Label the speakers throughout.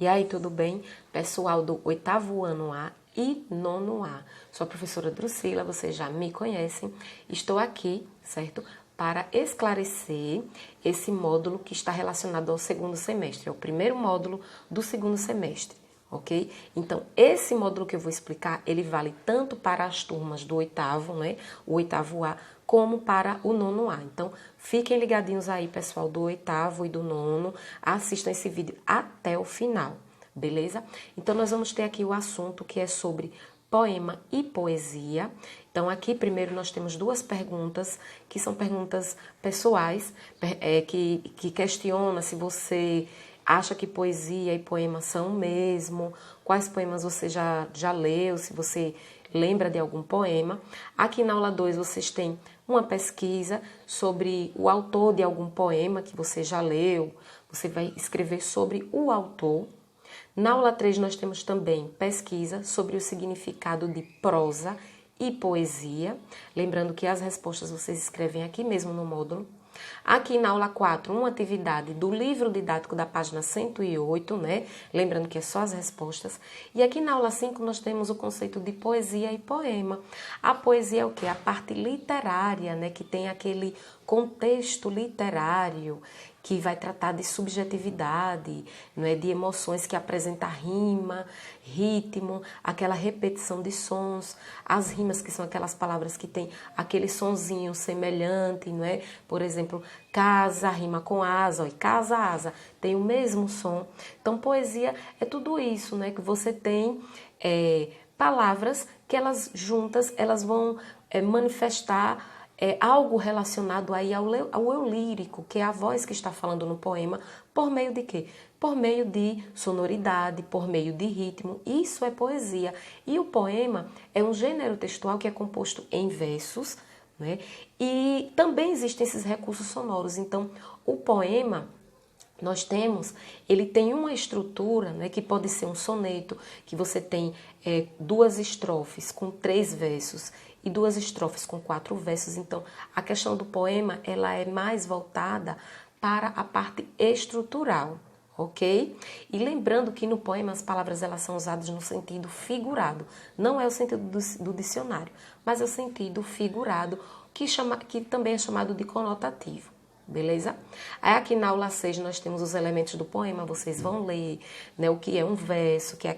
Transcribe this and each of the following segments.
Speaker 1: E aí, tudo bem? Pessoal do 8º ano A e 9º A. Sou a professora Drusila, vocês já me conhecem. Estou aqui, certo? Para esclarecer esse módulo que está relacionado ao segundo semestre. É o primeiro módulo do segundo semestre, ok? Então, esse módulo que eu vou explicar, ele vale tanto para as turmas do 8º, né? O 8º A, como para o 9º A. Então, fiquem ligadinhos aí, pessoal do 8º e do 9º. Assistam esse vídeo até o final, beleza? Então, nós vamos ter aqui o assunto que é sobre poema e poesia. Então, aqui primeiro nós temos duas perguntas, que são perguntas pessoais, que questionam se você acha que poesia e poema são o mesmo, quais poemas você já leu, se você lembra de algum poema. Aqui na aula 2 vocês têm uma pesquisa sobre o autor de algum poema que você já leu, você vai escrever sobre o autor. Na aula 3 nós temos também pesquisa sobre o significado de prosa e poesia, lembrando que as respostas vocês escrevem aqui mesmo no módulo. Aqui na aula 4, uma atividade do livro didático da página 108, né? Lembrando que é só as respostas. E aqui na aula 5 nós temos o conceito de poesia e poema. A poesia é o quê? A parte literária, né? Que tem aquele contexto literário que vai tratar de subjetividade, não é? De emoções que apresenta rima, ritmo, aquela repetição de sons, as rimas que são aquelas palavras que tem aquele sonzinho semelhante, não é? Por exemplo, casa rima com asa, e casa, asa, tem o mesmo som. Então, poesia é tudo isso, né? Que você tem palavras que elas juntas, elas vão manifestar algo relacionado aí ao eu lírico, que é a voz que está falando no poema, por meio de quê? Por meio de sonoridade, por meio de ritmo. Isso é poesia. E o poema é um gênero textual que é composto em versos, né? E também existem esses recursos sonoros. Então, o poema, nós temos, ele tem uma estrutura, né, que pode ser um soneto, que você tem 2 estrofes com 3 versos e 2 estrofes com 4 versos. Então, a questão do poema, ela é mais voltada para a parte estrutural, ok? E lembrando que no poema as palavras elas são usadas no sentido figurado. Não é o sentido do dicionário, mas é o sentido figurado, que também é chamado de conotativo. Beleza? Aí aqui na aula 6 nós temos os elementos do poema, vocês vão ler, né, o que é um verso, que é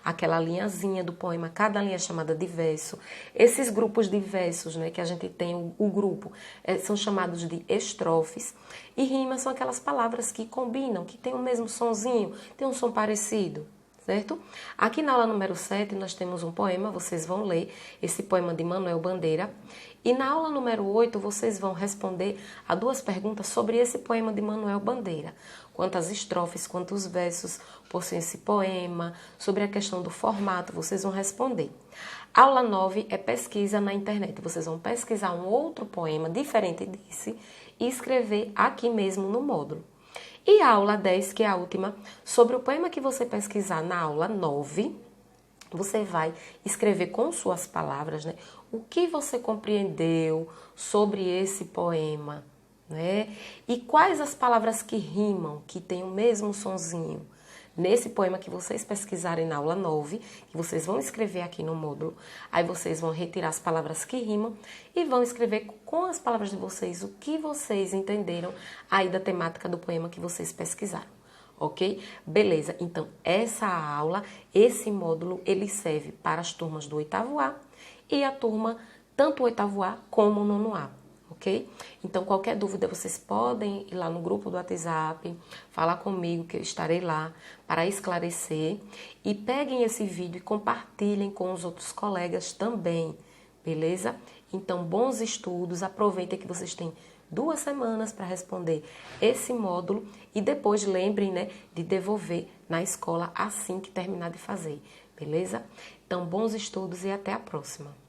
Speaker 1: aquela linhazinha do poema, cada linha é chamada de verso. Esses grupos de versos, né, que a gente tem, o grupo, são chamados de estrofes, e rimas são aquelas palavras que combinam, que tem o mesmo sonzinho, tem um som parecido. Certo? Aqui na aula número 7 nós temos um poema, vocês vão ler esse poema de Manuel Bandeira. E na aula número 8 vocês vão responder a 2 perguntas sobre esse poema de Manuel Bandeira. Quantas estrofes, quantos versos possui esse poema, sobre a questão do formato, vocês vão responder. Aula 9 é pesquisa na internet. Vocês vão pesquisar um outro poema diferente desse e escrever aqui mesmo no módulo. E a aula 10, que é a última, sobre o poema que você pesquisar na aula 9, você vai escrever com suas palavras, né, o que você compreendeu sobre esse poema, né? E quais as palavras que rimam, que têm o mesmo sonzinho. Nesse poema que vocês pesquisarem na aula 9, que vocês vão escrever aqui no módulo, aí vocês vão retirar as palavras que rimam e vão escrever com as palavras de vocês o que vocês entenderam aí da temática do poema que vocês pesquisaram, ok? Beleza, então essa aula, esse módulo, ele serve para as turmas do 8º A e a turma, tanto o 8º A como o 9º A. Ok? Então, qualquer dúvida, vocês podem ir lá no grupo do WhatsApp, falar comigo que eu estarei lá para esclarecer. E peguem esse vídeo e compartilhem com os outros colegas também, beleza? Então, bons estudos, aproveitem que vocês têm 2 semanas para responder esse módulo e depois lembrem, né, de devolver na escola assim que terminar de fazer, beleza? Então, bons estudos e até a próxima!